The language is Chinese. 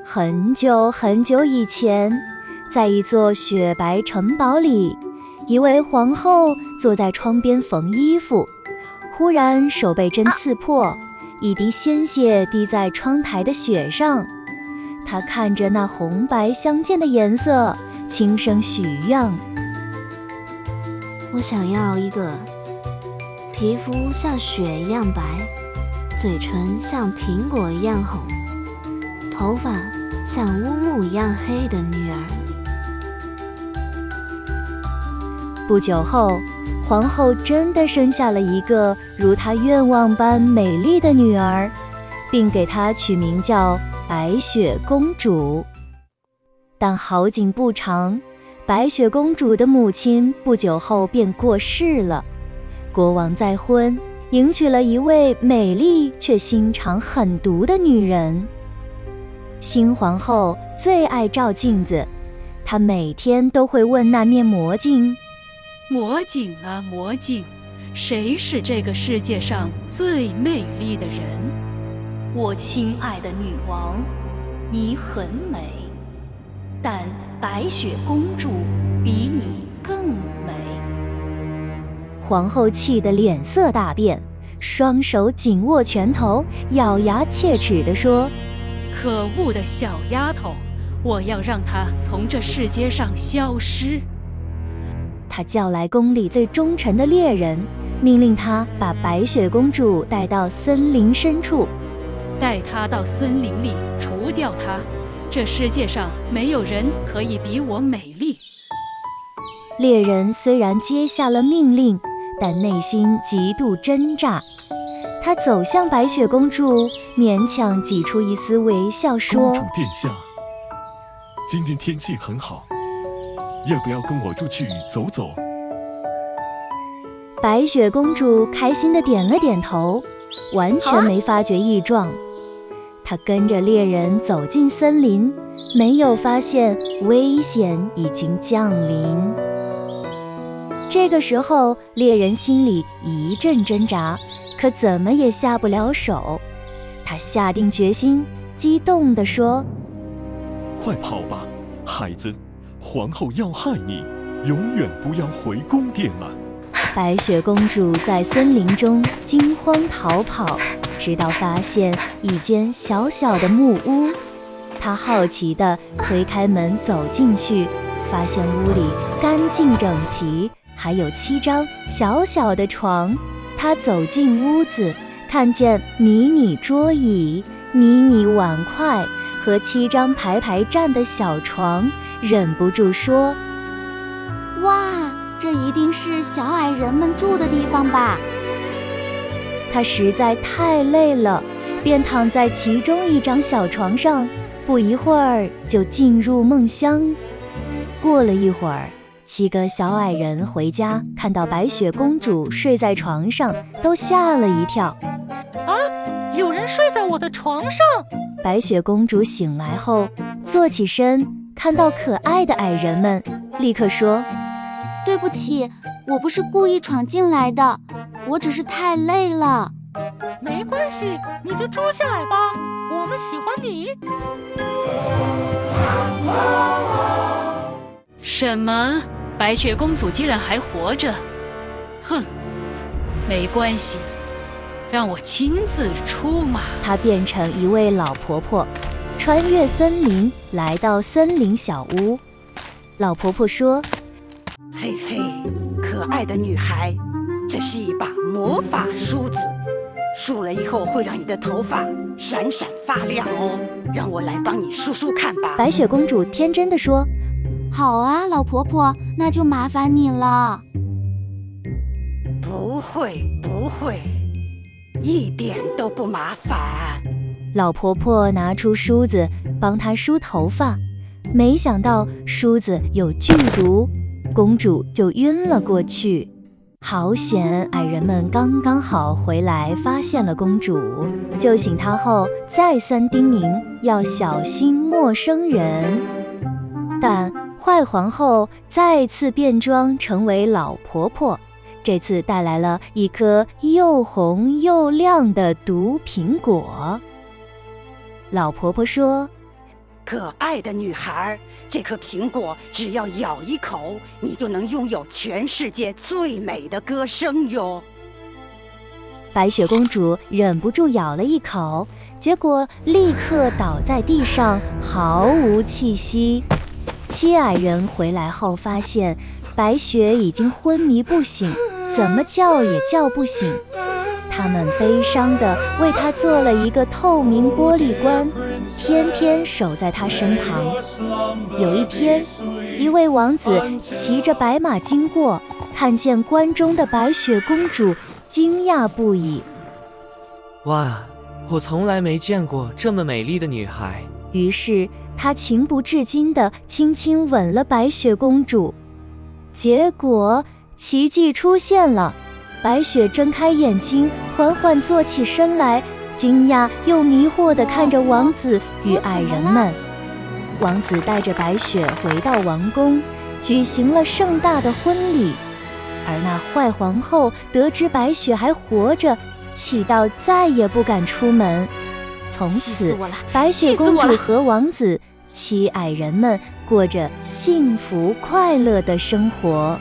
很久很久以前，在一座雪白城堡里，一位皇后坐在窗边缝衣服，忽然手被针刺破，一滴鲜血滴在窗台的雪上。她看着那红白相间的颜色，轻声许愿：我想要一个皮肤像雪一样白，嘴唇像苹果一样红，头发像乌木一样黑的女儿。不久后，皇后真的生下了一个如她愿望般美丽的女儿，并给她取名叫白雪公主。但好景不长，白雪公主的母亲不久后便过世了。国王再婚，迎娶了一位美丽却心肠狠毒的女人。新皇后最爱照镜子，她每天都会问那面魔镜：魔镜啊魔镜，谁是这个世界上最美丽的人？我亲爱的女王，你很美，但白雪公主比你更美。皇后气得脸色大变，双手紧握拳头，咬牙切齿地说：可恶的小丫头，我要让她从这世界上消失。她叫来宫里最忠诚的猎人，命令他把白雪公主带到森林深处，带她到森林里除掉她，这世界上没有人可以比我美丽。猎人虽然接下了命令，但内心极度挣扎。他走向白雪公主，勉强挤出一丝微笑说：公主殿下，今天天气很好，要不要跟我出去走走？白雪公主开心地点了点头，完全没发觉异状。她跟着猎人走进森林，没有发现危险已经降临。这个时候，猎人心里一阵挣扎，可怎么也下不了手。他下定决心，激动地说：快跑吧，孩子，皇后要害你，永远不要回宫殿了。白雪公主在森林中惊慌逃跑，直到发现一间小小的木屋。她好奇地推开门走进去，发现屋里干净整齐，还有7张小小的床。她走进屋子，看见迷你桌椅、迷你碗筷和7张排排站的小床，忍不住说：哇，这一定是小矮人们住的地方吧？她实在太累了，便躺在其中一张小床上，不一会儿就进入梦乡。过了一会儿，7个小矮人回家，看到白雪公主睡在床上，都吓了一跳。啊，有人睡在我的床上！白雪公主醒来后，坐起身，看到可爱的矮人们，立刻说：对不起，我不是故意闯进来的，我只是太累了。没关系，你就住下来吧，我们喜欢你。什么？白雪公主竟然还活着？哼，没关系，让我亲自出马。她变成一位老婆婆，穿越森林，来到森林小屋。老婆婆说：嘿嘿，可爱的女孩，这是一把魔法梳子，梳了以后会让你的头发闪闪发亮哦，让我来帮你梳梳看吧。白雪公主天真地说：好啊，老婆婆，那就麻烦你了。不会不会，一点都不麻烦。老婆婆拿出梳子帮她梳头发，没想到梳子有剧毒，公主就晕了过去。好险，矮人们刚刚好回来，发现了公主，救醒她后再三叮咛要小心陌生人。但坏皇后再次变装成为老婆婆，这次带来了一颗又红又亮的毒苹果。老婆婆说：可爱的女孩，这颗苹果只要咬一口，你就能拥有全世界最美的歌声哟。白雪公主忍不住咬了一口，结果立刻倒在地上，毫无气息。七矮人回来后发现，白雪已经昏迷不醒，怎么叫也叫不醒。他们悲伤地为她做了一个透明玻璃棺，天天守在她身旁。有一天，一位王子骑着白马经过，看见棺中的白雪公主，惊讶不已。哇，我从来没见过这么美丽的女孩。于是他情不自禁地轻轻吻了白雪公主。结果奇迹出现了，白雪睁开眼睛，缓缓坐起身来，惊讶又迷惑地看着王子与矮人们。王子带着白雪回到王宫，举行了盛大的婚礼。而那坏皇后得知白雪还活着，气到再也不敢出门。从此，白雪公主和王子、七矮人们过着幸福快乐的生活。